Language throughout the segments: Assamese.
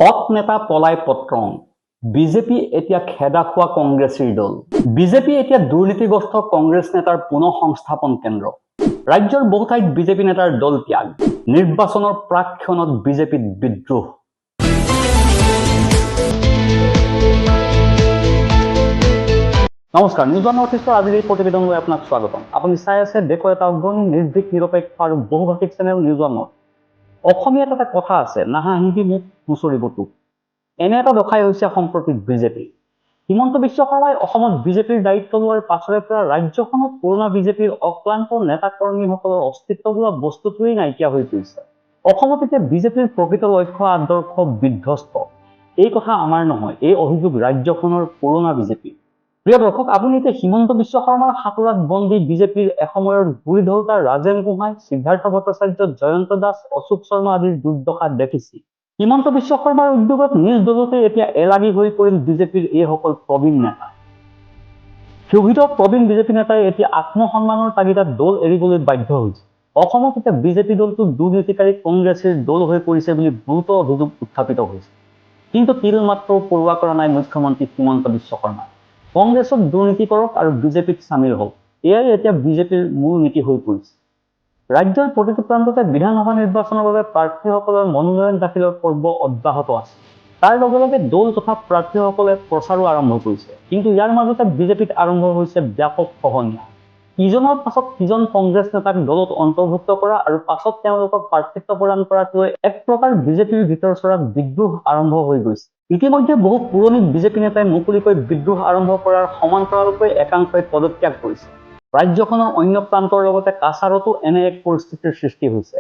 হট নেতা পলাই পত্ৰং বিজেপি এতিয়া খেদা খোৱা কংগ্ৰেছীৰ দল। বিজেপি এতিয়া দুৰ্নীতিগ্ৰস্ত কংগ্ৰেছ নেতাৰ পুনঃ সংস্থাপন কেন্দ্ৰ। ৰাজ্যৰ বহু ঠাইত বিজেপি নেতাৰ দল ত্যাগ, নিৰ্বাচনৰ প্ৰাক্ষণত বিজেপিত বিদ্ৰোহ। নমস্কাৰ, নিউজ ওৱান নৰ্থ ইষ্টৰ আজিৰ এই প্ৰতিবেদনলৈ আপোনাক স্বাগতম। আপুনি চাই আছে দেশৰ এটা অগ্ৰণী নিৰ্ভীক নিৰপেক্ষ আৰু বহুভাষিক চেনেল নিউজ ওৱান নৰ্থ। অসমীয়াত এটা কথা আছে, নাহাঁহিবি মোক মুচৰিব তোক। এনে এটা দশাই হৈছে সম্প্ৰতি বিজেপি। হিমন্ত বিশ্ব শৰ্মাই অসমত বিজেপিৰ দায়িত্ব লোৱাৰ পাছৰে পৰা ৰাজ্যখনত পুৰণা বিজেপিৰ অক্লান্ত নেতা কৰ্মীসকলৰ অস্তিত্ব বোলা বস্তুটোৱেই নাইকিয়া হৈ পৰিছে। অসমত এতিয়া বিজেপিৰ প্ৰকৃত লক্ষ্য আদৰ্শ বিধ্বস্ত। এই কথা আমাৰ নহয়, এই অভিযোগ ৰাজ্যখনৰ পুৰণা বিজেপি। প্ৰিয় দৰ্শক, আপুনি এতিয়া হিমন্ত বিশ্ব শৰ্মাৰ সাঁতোৰাত বন্দী বিজেপিৰ এসময়ৰ গুৰি ধৰোতা ৰাজেন গোহাঁই, সিদ্ধাৰ্থ ভট্টাচাৰ্য, জয়ন্ত দাস, অশোক শৰ্মা আদিৰ দুৰ্দশা দেখিছে। হিমন্ত বিশ্ব শৰ্মাৰ উদ্যোগত নিজ দলতে এতিয়া এলাগী হৈ পৰিল বিজেপিৰ এইসকল প্ৰবীণ নেতা। ক্ষোভিত প্ৰবীণ বিজেপি নেতাই এতিয়া আত্মসন্মানৰ তাগিদাত দল এৰিবলৈ বাধ্য হৈছে। অসমত এতিয়া বিজেপি দলটো দুৰ্নীতিকাৰী কংগ্ৰেছীৰ দল হৈ পৰিছে বুলি গুৰুতৰ অভিযোগ উত্থাপিত হৈছে। কিন্তু তিল মাত্ৰ পৰোৱা কৰা নাই মুখ্যমন্ত্ৰী হিমন্ত বিশ্ব শৰ্মা। কংগ্ৰেছক দুৰ্নীতি কৰক আৰু বিজেপিত চামিল হওক, এয়াই এতিয়া বিজেপিৰ মূল নীতি হৈ পৰিছে। ৰাজ্যৰ প্ৰতিটো প্ৰান্ততে বিধানসভা নিৰ্বাচনৰ বাবে প্ৰাৰ্থীসকলৰ মনোনয়ন দাখিলৰ পৰ্ব অব্যাহত আছে। তাৰ লগে লগে দল তথা প্ৰাৰ্থীসকলে প্ৰচাৰো আৰম্ভ কৰিছে। কিন্তু ইয়াৰ মাজতে বিজেপিত আৰম্ভ হৈছে ব্যাপক খহনীয়া। ইজনৰ পাছত সিজন কংগ্ৰেছ নেতাক দলত অন্তৰ্ভুক্ত কৰা আৰু পাছত তেওঁলোকক প্ৰাৰ্থিত্ব প্ৰদান কৰাটোৱে এক প্ৰকাৰ বিজেপিৰ ভিতৰ চৰাত বিদ্ৰোহ আৰম্ভ হৈ গৈছে। ইতিমধ্যে বহু পুৰণি বিজেপি নেতাই মুকলিকৈ বিদ্ৰোহ আৰম্ভ কৰাৰ সমান্তৰালকৈ একাংশই পদত্যাগ কৰিছে। ৰাজ্যখনৰ অন্য প্ৰান্তৰ লগতে কাছাৰতো এনে এক পৰিস্থিতিৰ সৃষ্টি হৈছে।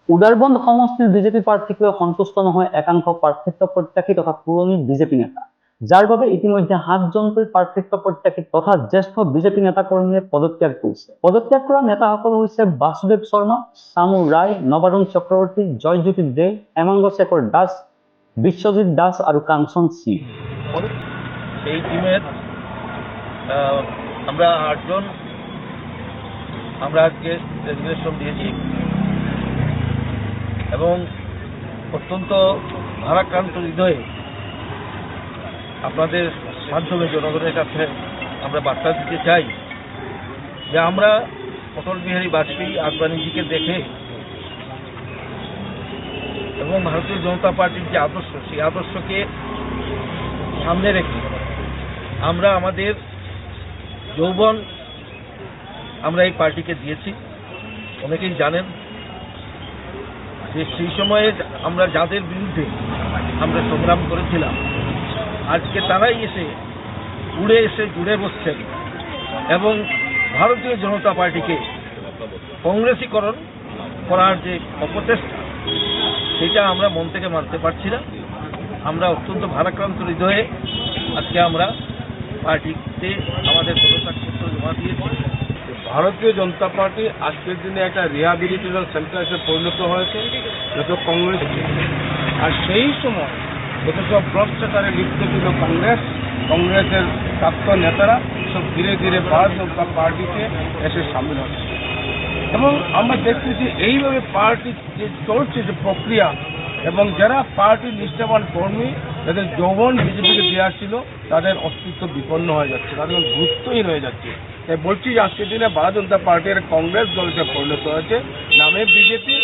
উদাৰবন্দ সমষ্টিৰ বিজেপি প্ৰাৰ্থীক লৈ সন্তুষ্ট নহয় একাংশ প্ৰাৰ্থিত্ব প্ৰত্যাশী তথা পুৰণি বিজেপি নেতা, যাৰ বাবে ইতিমধ্যে 7জনকৈ প্ৰাৰ্থিত্ব প্ৰত্যাশী তথা জ্যেষ্ঠ বিজেপি নেতাকৰ্মীয়ে পদত্যাগ কৰিছে। পদত্যাগ কৰা নেতাসকল হৈছে বাসুদেৱ শৰ্মা, চামু ৰায়, নবাৰুণ চক্ৰৱৰ্তী, জয়জ্যোতি দে, হেমাংগ শেখৰ দাস, বিশ্বজিৎ দাস আৰু কাঞ্চন সিং। এই টিমের আমরা 8জন আমরা আজকে রেজিগনেশন দিয়েছি এবং অত্যন্ত ভারাক্রান্ত হৃদয়ে আপনাদের মাধ্যমে জনগণের কাছে আমরা বার্তা দিতে চাই যে আমরা অটল বিহারী বাজপেয়ী আদবানীজিকে দেখে এবং ভারতীয় জনতা পার্টির যে আদর্শ, সেই আদর্শকে সামনে রেখে আমরা আমাদের যৌবন আমরা এই পার্টিকে দিয়েছি। অনেকেই জানেন যে সেই সময়ে আমরা যাদের বিরুদ্ধে আমরা সংগ্রাম করেছিলাম, আজকে তারাই উড়ে এসে জুড়ে বসছেন এবং ভারতীয় জনতা পার্টিকে কংগ্রেসীকরণ করার যে অপচেষ্টা, সেটা আমরা মন থেকে মানতে পারছি না। আমরা অত্যন্ত ভারাক্রান্ত হৃদয়ে আজকে আমরা পার্টিতে আমাদের পদত্যাগপত্র জমা দিয়েছি। ভারতীয় জনতা পার্টি আজকের দিনে একটা রিহ্যাবিলিটেশন সেন্টারে পরিণত হয়েছে যত কংগ্রেস, আর সেই সময় যত সব ভ্রষ্টাচারে লিপ্ত ছিল কংগ্রেসের প্রাক্তন নেতারা সব ধীরে ধীরে ভারতীয় জনতা পার্টিতে এসে সামিল হচ্ছে এবং আমরা দেখতেছি এইভাবে পার্টি যে চলছে যে প্রক্রিয়া, এবং যারা পার্টির নিষ্ঠাবান কর্মী যাদের যৌবন বিজেপিকে দেওয়া ছিল তাদের অস্তিত্ব বিপন্ন হয়ে যাচ্ছে, তাদের গুরুত্বহীন হয়ে যাচ্ছে। তাই বলছি যে আজকের দিনে ভারতীয় জনতা পার্টির কংগ্রেস দলকে পরিণত হয়েছে, নামে বিজেপি,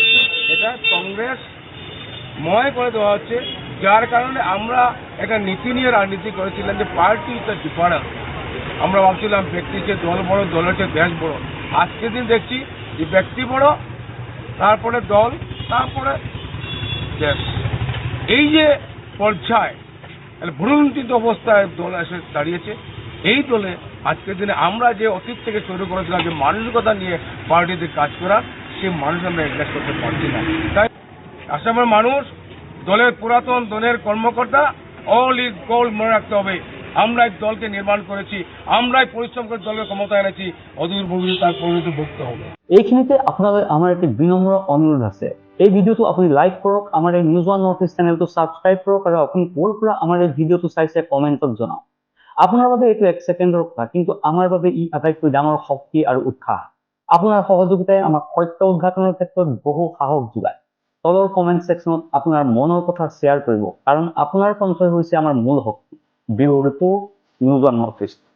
এটা কংগ্রেস ময় করে দেওয়া হচ্ছে। যার কারণে আমরা একটা নীতি নিয়ে রাজনীতি করেছিলাম যে পার্টি ইজ দ্য ডিফারেন্স। আমরা ভাবছিলাম ব্যক্তির চেয়ে দল বড়, দলের চেয়ে দেশ বড়। আজকের দিন দেখছি যে ব্যক্তি বড়, তারপরে দল, তারপরে দেশ। এই যে পর্যায় ভ্রুণ্ঠিত অবস্থায় দল এসে দাঁড়িয়েছে, এই দলে আজকের দিনে আমরা যে অতীত থেকে শুরু করেছিলাম যে মানসিকতা নিয়ে পার্টিতে কাজ করার, সেই মানুষ আমরা এডজাস্ট করতে পারছি না। তাই আসামের মানুষ, দলের পুরাতন দলের কর্মকর্তা, অল ইজ গোল্ড মনে রাখতে হবে। আমরা এই দলকে নির্মাণ করেছি, আমরাই পরিশ্রম করে দলের ক্ষমতা এনেছি, অদূর ভবিষ্যতে তার পরিণতি ভুগতে হবে। এইখিনিতে আপোনালৈ আমাৰ এটি বিনম্ৰ অনুৰোধ আছে, এই ভিডিঅ'টো আপুনি লাইক কৰক, আমাৰ এই নিউজ ওৱান নৰ্থ ইষ্ট চেনেলটো ছাবস্ক্ৰাইব কৰক আৰু আপুনি ক'ৰ পৰা আমাৰ এই ভিডিঅ'টো চাইছে কমেণ্টত জনাওক। আপোনাৰ বাবে এইটো 1 ছেকেণ্ডৰ কথা, কিন্তু আমাৰ বাবে ই আটাইতকৈ ডাঙৰ শক্তি আৰু উৎসাহ। আপোনাৰ সহযোগিতাই আমাক সত্য উদ্ঘাটনৰ ক্ষেত্ৰত বহু সাহস যোগায়। তলৰ কমেণ্ট ছেকশ্যনত আপোনাৰ মনৰ কথা শ্বেয়াৰ কৰিব, কাৰণ আপোনাৰ কণ্ঠই হৈছে আমাৰ মূল শক্তি। Bureau report, news 1 north east.